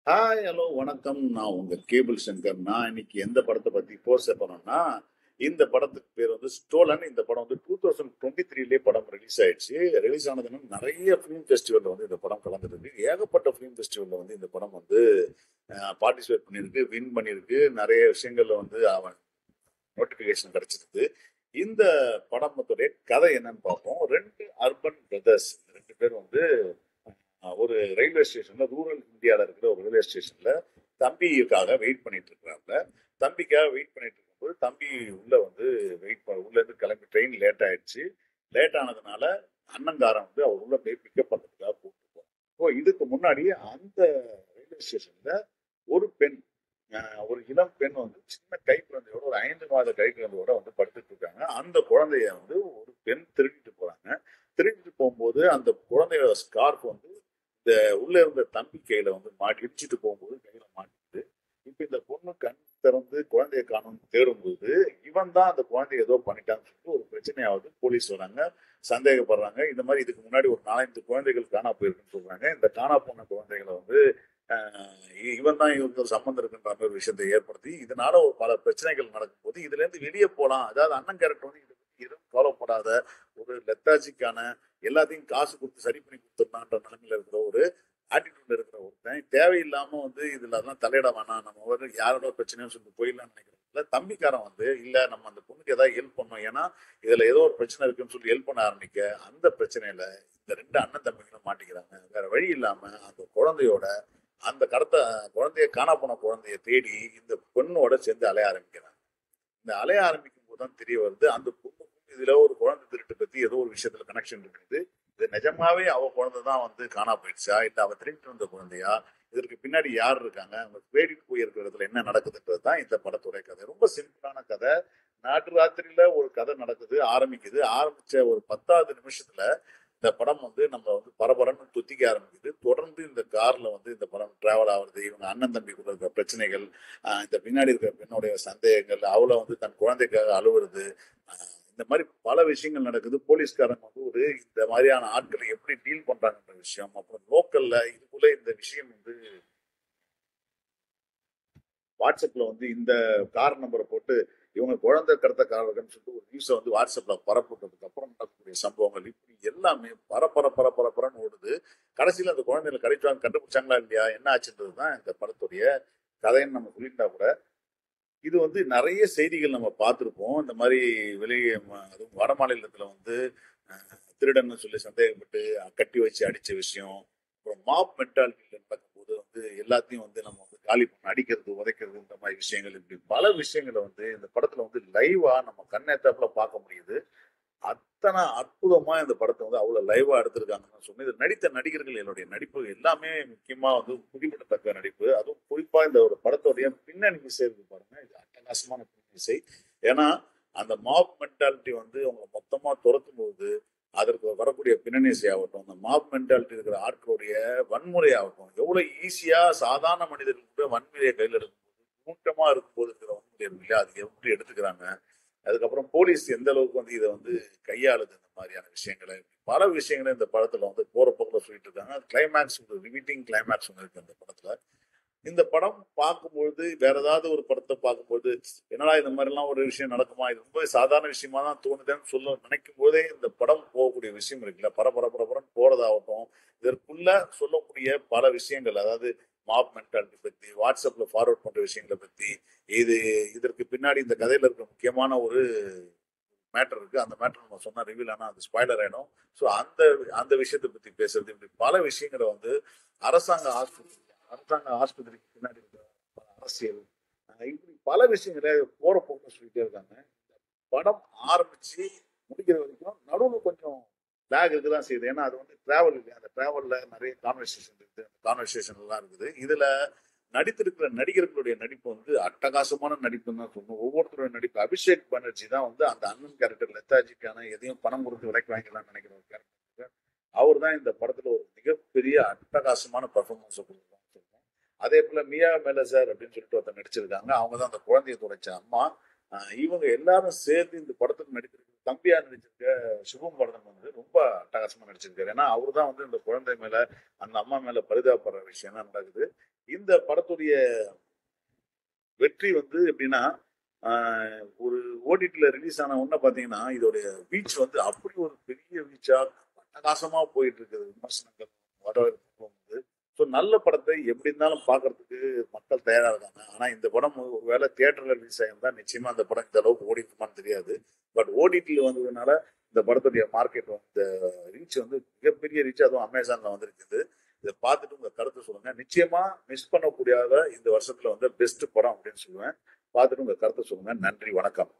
Hi, hello, வணக்கம். நான் உங்க கேபிள் சங்கர். நான் இன்னைக்கு எந்த படத்தை பத்தி பேச போறேன்னா, இந்த படத்துக்கு பேர் வந்து ஸ்டோலன். இந்த படம் வந்து 2023லயே படம் ரிலீஸ் ஆயிடுச்சு. ரிலீஸ் ஆனதுன்னு நிறைய ஃபிலிம் ஃபெஸ்டிவல்ல வந்து இந்த படம் கலந்துருக்கு. ஏகப்பட்ட ஃபிலிம் ஃபெஸ்டிவல்ல வந்து இந்த படம் வந்து பார்ட்டிசிபேட் பண்ணியிருக்கு, வின் பண்ணியிருக்கு. நிறைய விஷயங்கள்ல வந்து அவன் நோட்டிபிகேஷன் கிடைச்சிருக்கு. இந்த படத்துடைய கதை என்னன்னு பார்ப்போம். ரெண்டு அர்பன் பிரதர்ஸ், ரெண்டு பேர் வந்து ஒரு ரயில்வே ஸ்டேஷன்ல, ரூரல் இந்தியால இருக்கிற ஒரு ரயில்வே ஸ்டேஷன்ல தம்பிக்காக வெயிட் பண்ணிட்டு இருக்கிறாங்க. தம்பிக்காக வெயிட் பண்ணிட்டு இருக்கும்போது தம்பி உள்ள வந்து உள்ள இருந்து கிளம்பி ட்ரெயின் லேட் ஆயிடுச்சு. லேட் ஆனதுனால அண்ணங்காரன் வந்து அவர் உள்ள போய் பிக்கப் பண்றதுக்காக கூப்பிட்டு போறான். இப்போ இதுக்கு முன்னாடி அந்த ரயில்வே ஸ்டேஷன்ல ஒரு பெண், ஒரு இளம் பெண் வந்து சின்ன கை குழந்தையோட, ஒரு 5 மாத கை குழந்தையோட வந்து படுத்துட்டு இருக்காங்க. அந்த குழந்தைய வந்து ஒரு பெண் திருடிட்டு போறாங்க. திருடிட்டு போகும்போது அந்த குழந்தையோட ஸ்கார்ஃப் வந்து இந்த உள்ள இருந்த தம்பி கையில வந்து இடிச்சிட்டு போகும்போது கையில மாட்டிக்குது. இப்ப இந்த பொண்ணு கண் திறந்து குழந்தைய காணும்னு தேடும்போது இவன் தான் அந்த குழந்தைய ஏதோ பண்ணிட்டான்னு சொல்லிட்டு ஒரு பிரச்சனையாவது போலீஸ் வராங்க, சந்தேகப்படுறாங்க. இந்த மாதிரி இதுக்கு முன்னாடி ஒரு 4-5 குழந்தைகள் காணா போயிருக்குன்னு சொல்றாங்க. இந்த காணா போன குழந்தைகளை வந்து இவன் தான் இவருக்கு ஒரு சம்மந்தம் இருக்குன்ற மாதிரி ஒரு விஷயத்தை ஏற்படுத்தி இதனால ஒரு பல பிரச்சனைகள் நடக்கும்போது இதுல இருந்து வெளியே போலாம். அதாவது அண்ணன் கேரக்டர் வந்து இதை பத்தி எதுவும் கவலைப்படாத, ஒரு லெத்தாஜிக்கான, எல்லாத்தையும் காசு கொடுத்து சரி பண்ணி கொடுத்துடலான்ற நிலைமையில இருக்கிற ஒரு ஆட்டிடியூட்ல இருக்கிற ஒருத்தன் தேவையில்லாம வந்து இதுல எல்லாம் தலையிட வேணாம், நம்ம வந்து யாரோட பிரச்சனையும் சொல்லிட்டு போயிடலாம்னு நினைக்கிறதுல தம்பிக்காரன் வந்து இல்ல, நம்ம அந்த பொண்ணுக்கு ஏதாவது ஹெல்ப் பண்ணோம், ஏன்னா இதுல ஏதோ ஒரு பிரச்சனை இருக்குன்னு சொல்லி ஹெல்ப் பண்ண ஆரம்பிக்க அந்த பிரச்சனையில இந்த ரெண்டு அண்ணன் தம்பிகளும் மாட்டிக்கிறாங்க. வேற வழி இல்லாம அந்த குழந்தையோட, அந்த குழந்தைய காணா போன குழந்தைய தேடி இந்த பெண்ணோட சேர்ந்து அலைய ஆரம்பிக்கிறாங்க. இந்த அலைய ஆரம்பிக்கும் போதுதான் தெரிய வருது அந்த பொண்ணுக்கும் இதுல ஒரு குழந்தை திருட்டு பத்தி ஏதோ ஒரு விஷயத்துல கனெக்ஷன் இருக்குது. இது நிஜமாவே அவ குழந்தைதான் வந்து காணா போயிடுச்சா, இல்ல அவ திருட்டு வந்த குழந்தையா, இதற்கு பின்னாடி யார் இருக்காங்க, அவங்க தேடிட்டு போயிருக்கிற இடத்துல என்ன நடக்குதுன்றது தான் இந்த படத்துடைய கதை. ரொம்ப சிம்பிளான கதை. நாட்டு ராத்திரியில ஒரு கதை நடக்குது, ஆரம்பிக்குது. ஆரம்பிச்ச ஒரு 10வது நிமிஷத்துல இந்த படம் வந்து நம்ம வந்து பரபரன்னு துத்திக்க ஆரம்பிக்குது. தொடர்ந்து இந்த கார்ல வந்து இந்த படம் டிராவல் ஆகுறது, இவங்க அண்ணன் தம்பிக்குள்ள இருக்கிற பிரச்சனைகள், இந்த பின்னாடி இருக்கிற பெண்ணுடைய சந்தேகங்கள், அவளை வந்து தன் குழந்தைக்காக அழுவுறது, இந்த மாதிரி பல விஷயங்கள் நடக்குது. போலீஸ்காரங்க வந்து ஒரு இந்த மாதிரியான ஆட்களை எப்படி டீல் பண்றாங்கன்ற விஷயம், அப்புறம் லோக்கல்ல இதுக்குள்ள இந்த விஷயம் வந்து வாட்ஸ்அப்ல வந்து இந்த கார் நம்பரை போட்டு இவங்க குழந்தை கடத்தக்காரர்கள்னு சொல்லிட்டு ஒரு நியூஸை வந்து வாட்ஸ்அப்ல பரப்புட்டதுக்கு அப்புறம் நடக்கக்கூடிய சம்பவங்கள் இப்படி எல்லாமே பரப்பரன்னு ஓடுது. கடைசியில் அந்த குழந்தைகளை கிடைச்சாங்க, கண்டுபிடிச்சாங்களா இல்லையா, என்ன ஆச்சுன்றது தான் இந்த படத்துடைய கதைன்னு நம்ம சொல்லிட்டா கூட, இது வந்து நிறைய செய்திகள் நம்ம பார்த்துருப்போம். இந்த மாதிரி வெளியே அதுவும் வட மாநிலத்துல வந்து திருடன்னு சொல்லி சந்தேகப்பட்டு கட்டி வச்சு அடிச்ச விஷயம், அப்புறம் மாப் மென்டாலிட்டியில நடக்கும்போது வந்து எல்லாத்தையும் வந்து நம்ம வந்து காலி பண்ண அடிக்கிறது, உதைக்கிறது, இந்த மாதிரி விஷயங்கள், இப்படி பல விஷயங்களை வந்து இந்த படத்துல வந்து லைவா நம்ம கண்ணேத்தாப்புல பார்க்க முடியுது. அத்தனை அற்புதமா இந்த படத்தை வந்து அவ்வளவு லைவா எடுத்திருக்காங்கன்னு சொன்னேன். இது நடித்த நடிகர்கள், என்னுடைய நடிப்பு எல்லாமே முக்கியமா வந்து குறிப்பிடத்தக்க நடிப்பு. அதுவும் குறிப்பா இந்த ஒரு படத்துடைய பின்னணி இசை இருக்கு பாருங்க, இது அட்டகாசமான பின்னணி இசை. ஏன்னா அந்த மாப் மென்டாலிட்டி வந்து அவங்க மொத்தமா துரத்தும் போது அதற்கு வரக்கூடிய பின்னணி இசை ஆகட்டும், அந்த மாப் மென்டாலிட்டி இருக்கிற ஆட்களுடைய வன்முறை ஆகட்டும், எவ்வளவு ஈஸியா சாதாரண மனிதர்கள் கூட வன்முறையை கையில் எடுக்கும்போது, கூட்டமா இருக்கும்போது இருக்கிற வன்முறை இருக்கு இல்லையா, அது எப்படி எடுத்துக்கிறாங்க. அதுக்கப்புறம் போலீஸ் எந்த அளவுக்கு வந்து இதை வந்து கையாளுது, இந்த மாதிரியான விஷயங்களை, பல விஷயங்களை இந்த படத்துல வந்து போற போக்குல சொல்லிட்டு இருக்காங்க. கிளைமேக்ஸ், ஒரு ரிவீட்டிங் கிளைமேக்ஸ் ஒன்று இருக்கு அந்த படத்துல. இந்த படம் பார்க்கும்பொழுது வேற ஏதாவது ஒரு படத்தை பார்க்கும்போது என்னடா இந்த மாதிரி எல்லாம் ஒரு விஷயம் நடக்குமா, இது ரொம்ப சாதாரண விஷயமா தான் தோணுதுன்னு சொல்ல நினைக்கும் போதே இந்த படம் போகக்கூடிய விஷயம் இருக்குல்ல, பரபரன்னு போறதாகட்டும், இதற்குள்ள சொல்லக்கூடிய பல விஷயங்கள், அதாவது மாப் மென்டாலிட்டி பத்தி, வாட்ஸ்அப்ல ஃபார்வர்ட் பண்ற விஷயங்களை பத்தி, இது இதற்கு பின்னாடி இந்த கதையில இருக்க முக்கியமான ஒரு மேட்டர் இருக்கு. அந்த மேட்டர் நம்ம சொன்னா ரிவீல் ஆனா அது ஸ்பாய்லர் ஆயிடும். ஸோ அந்த அந்த விஷயத்தை பத்தி பேசுறது, இப்படி பல விஷயங்களை வந்து அரசாங்க ஆஸ்பத்திரி, அரசாங்க ஆஸ்பத்திரிக்கு பின்னாடி இருக்கிற அரசியல், இப்படி பல விஷயங்களை போற போக்கு சொல்லிட்டே இருக்காங்க. படம் ஆரம்பிச்சு முடிக்கிற வரைக்கும் நடுவில் கொஞ்சம் லேக் இருக்குதான் செய்யுது. ஏன்னா அது வந்து டிராவல் இல்லையா, அந்த டிராவல்ல நிறைய கான்வர்சேஷன் இருக்குது, அந்த கான்வர்சேஷன் எல்லாம் இருக்குது. இதுல நடித்திருக்கிற நடிகர்களுடைய நடிப்பு வந்து அட்டகாசமான நடிப்புன்னு தான் சொல்லணும். ஒவ்வொருத்தருடைய நடிப்பு, அபிஷேக் பானர்ஜி தான் வந்து அந்த அண்ணன் கேரக்டர் லெத்தாஜிக்கான எதையும் பணம் கொடுத்து விலைக்கு வாங்கிக்கலாம்னு நினைக்கிற ஒரு கேரக்டர். அவர் தான் இந்த படத்துல ஒரு மிகப்பெரிய அட்டகாசமான பர்ஃபார்மன்ஸ் கொடுக்குறாங்க சொல்றேன். அதே போல மியா மெலசர் அப்படின்னு சொல்லிட்டு ஒருத்தர் நடிச்சிருக்காங்க. அவங்க தான் அந்த குழந்தைய துடைச்ச அம்மா. இவங்க எல்லாரும் சேர்ந்து இந்த படத்துக்கு நடிச்சிருக்க, தம்பியா நடிச்சிருக்க சுபம் பரதன் வந்து ரொம்ப அட்டகாசமா நடிச்சிருக்காரு. ஏன்னா அவரு தான் வந்து இந்த குழந்தை மேல, அந்த அம்மா மேல பரிதாபப்படுற விஷயம் தான் நடக்குது. இந்த படத்துடைய வெற்றி வந்து எப்படின்னா, ஒரு ஓடிடில ரிலீஸ் ஆன உடனே பார்த்தீங்கன்னா, இதோடைய ரீச் வந்து அப்படி ஒரு பெரிய ரீச்சா அட்டகாசமா போயிட்டு இருக்குது. விமர்சனங்கள், வரவேற்பு வந்து. ஸோ நல்ல படத்தை எப்படி இருந்தாலும் பார்க்கறதுக்கு மக்கள் தயாரா இருக்காங்க. ஆனா இந்த படம் ஒருவேளை தியேட்டர்ல ரிலீஸ் ஆயிருந்தா நிச்சயமா அந்த படம் இந்த அளவுக்கு ஓடிருக்குமான்னு தெரியாது. பட் ஓடிடில வந்ததுனால இந்த படத்துடைய மார்க்கெட் இந்த ரீச் வந்து மிகப்பெரிய ரீச், அதுவும் அமேசான்ல வந்திருக்குது. இதை பார்த்துட்டு உங்க கருத்து சொல்லுங்க. நிச்சயமா மிஸ் பண்ணக்கூடியாத இந்த வருஷத்துல வந்து பெஸ்ட் படம் அப்படின்னு சொல்லுவேன். பார்த்துட்டு உங்க கருத்தை சொல்லுங்க. நன்றி, வணக்கம்.